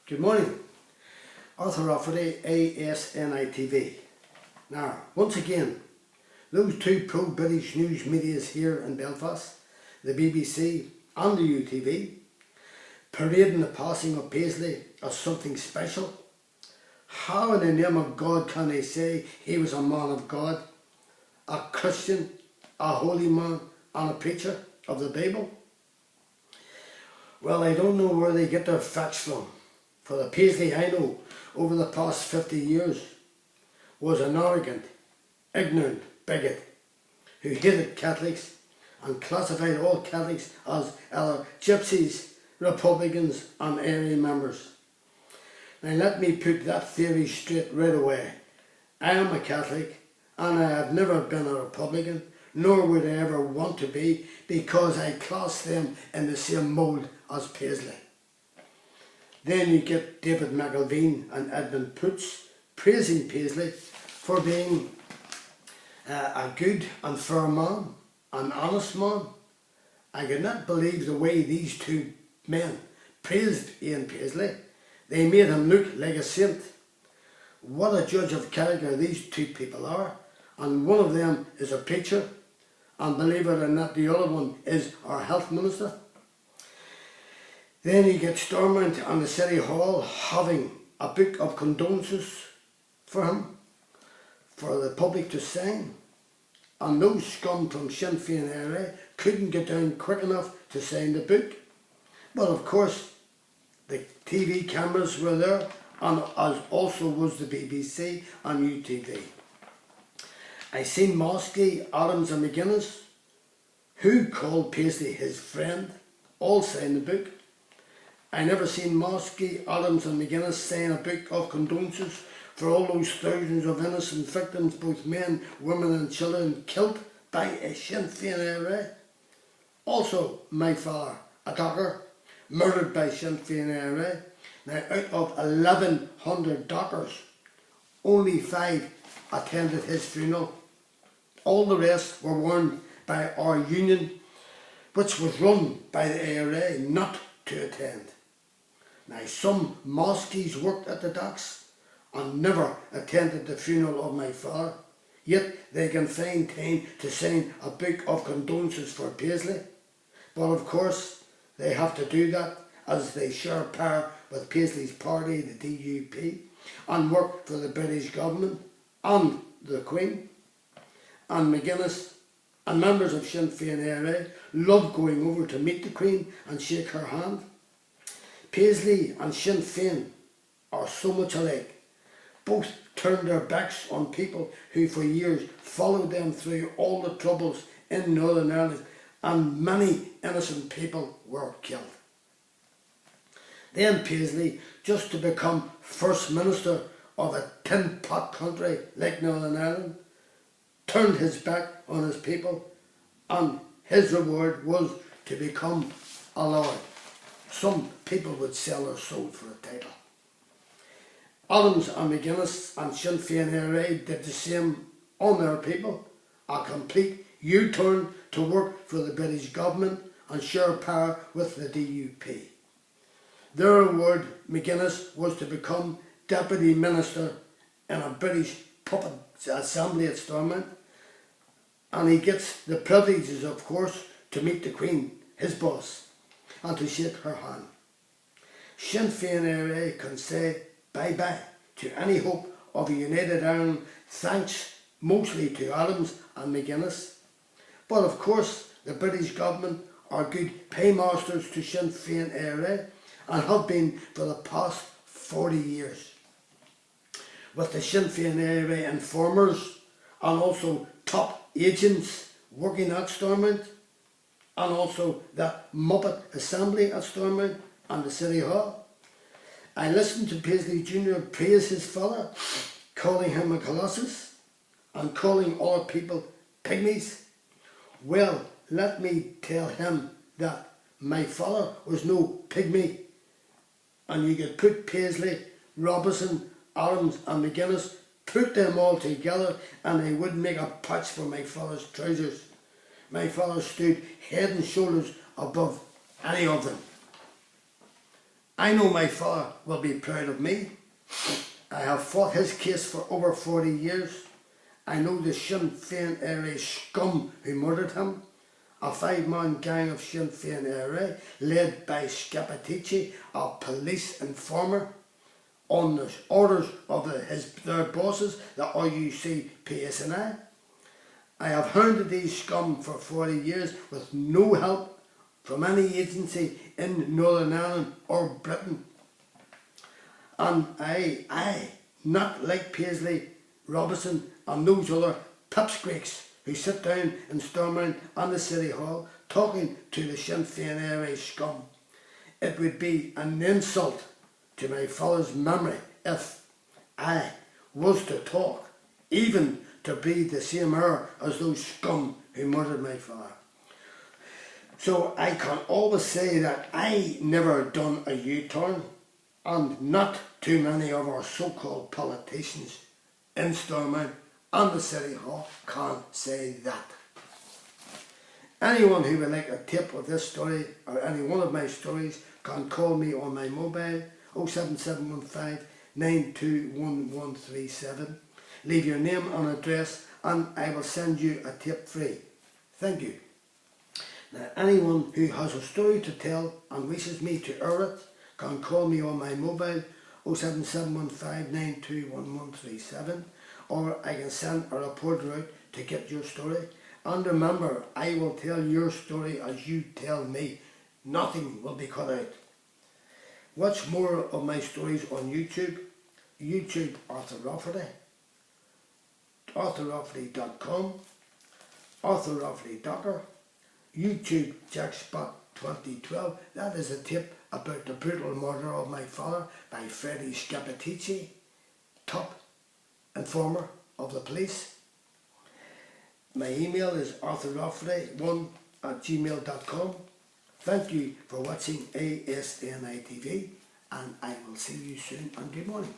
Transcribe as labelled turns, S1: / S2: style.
S1: Good morning. Arthur Rafferty, ASNI-TV. Now, once again, those two pro-British news medias here in Belfast, the BBC and the UTV, parading the passing of Paisley as something special. How in the name of God can they say he was a man of God, a Christian, a holy man and a preacher of the Bible? Well, I don't know where they get their facts from. For the Paisley I know over the past 50 years was an arrogant, ignorant bigot who hated Catholics and classified all Catholics as either gypsies, Republicans and Aryan members. Now let me put that theory straight right away. I am a Catholic and I have never been a Republican, nor would I ever want to be, because I class them in the same mould as Paisley. Then you get David McElveen and Edmund Poots praising Paisley for being a good and fair man, an honest man. I could not believe the way these two men praised Ian Paisley. They made him look like a saint. What a judge of character these two people are. And one of them is a preacher, and believe it or not, the other one is our health minister. Then you get Stormont and the City Hall having a book of condolences for him, for the public to sign. And those scum from Sinn Féin area couldn't get down quick enough to sign the book. But of course, the TV cameras were there, and as also was the BBC and UTV. I seen Mosky, Adams and McGuinness, who called Paisley his friend, all sign the book. I never seen Mosky, Adams and McGuinness sign a book of condolences for all those thousands of innocent victims, both men, women and children, killed by a Sinn Féin IRA. Also, my father, a doctor, murdered by Sinn Féin IRA. Now, out of 1,100 doctors, only 5 attended his funeral. All the rest were warned by our union, which was run by the IRA, not to attend. Now, some Moskies worked at the docks and never attended the funeral of my father, yet they can find time to sign a book of condolences for Paisley. But of course, they have to do that as they share power with Paisley's party, the DUP, and work for the British government and the Queen. And McGuinness and members of Sinn Féin IRA love going over to meet the Queen and shake her hand. Paisley and Sinn Féin are so much alike. Both turned their backs on people who for years followed them through all the troubles in Northern Ireland, and many innocent people were killed. Then Paisley, just to become First Minister of a tin pot country like Northern Ireland, turned his back on his people, and his reward was to become a lord. Some people would sell their soul for a title. Adams and McGuinness and Sinn Féin IRA did the same on their people, a complete U-turn to work for the British government and share power with the DUP. Their reward, McGuinness, was to become Deputy Minister in a British puppet assembly at Stormont, and he gets the privileges, of course, to meet the Queen, his boss, and to shake her hand. Sinn Féin IRA can say bye-bye to any hope of a united Ireland, thanks mostly to Adams and McGuinness. But of course, the British government are good paymasters to Sinn Féin IRA and have been for the past 40 years. With the Sinn Féin IRA informers and also top agents working at Stormont, and also that Muppet Assembly at Stormont and the City Hall. I listened to Paisley Jr. praise his father, calling him a colossus and calling other people pygmies. Well, let me tell him that my father was no pygmy, and you could put Paisley, Robinson, Adams and McGuinness, put them all together and they wouldn't make a patch for my father's trousers. My father stood head and shoulders above any of them. I know my father will be proud of me. I have fought his case for over 40 years. I know the Sinn Féin area scum who murdered him. A 5-man gang of Sinn Féin area, led by Scapatici, a police informer, on the orders of their bosses, the RUC, PSNI. I have hounded these scum for 40 years with no help from any agency in Northern Ireland or Britain. And I, not like Paisley, Robinson and those other pipsqueaks who sit down in Stormont and the City Hall talking to the Sinn Féin area scum. It would be an insult to my father's memory if I was to talk, even to breathe the same air as those scum who murdered my father. So I can always say that I never done a U-turn, and not too many of our so-called politicians in Stormont and the City Hall can say that. Anyone who would like a tip of this story or any one of my stories can call me on my mobile 07715 921137. Leave your name and address and I will send you a tip free. Thank you. Now, anyone who has a story to tell and wishes me to air it can call me on my mobile 07715 921137, or I can send a reporter out to get your story. And remember, I will tell your story as you tell me. Nothing will be cut out. Watch more of my stories on YouTube. YouTube Arthur Rafferty, arthurrafferty.com, Arthur Rafferty Docker, YouTube Jackspot 2012. That is a tip about the brutal murder of my father by Freddie Scapatici, top informer of the police. My email is arthurrafferty1@gmail.com. Thank you for watching ASNI TV, and I will see you soon, and good morning.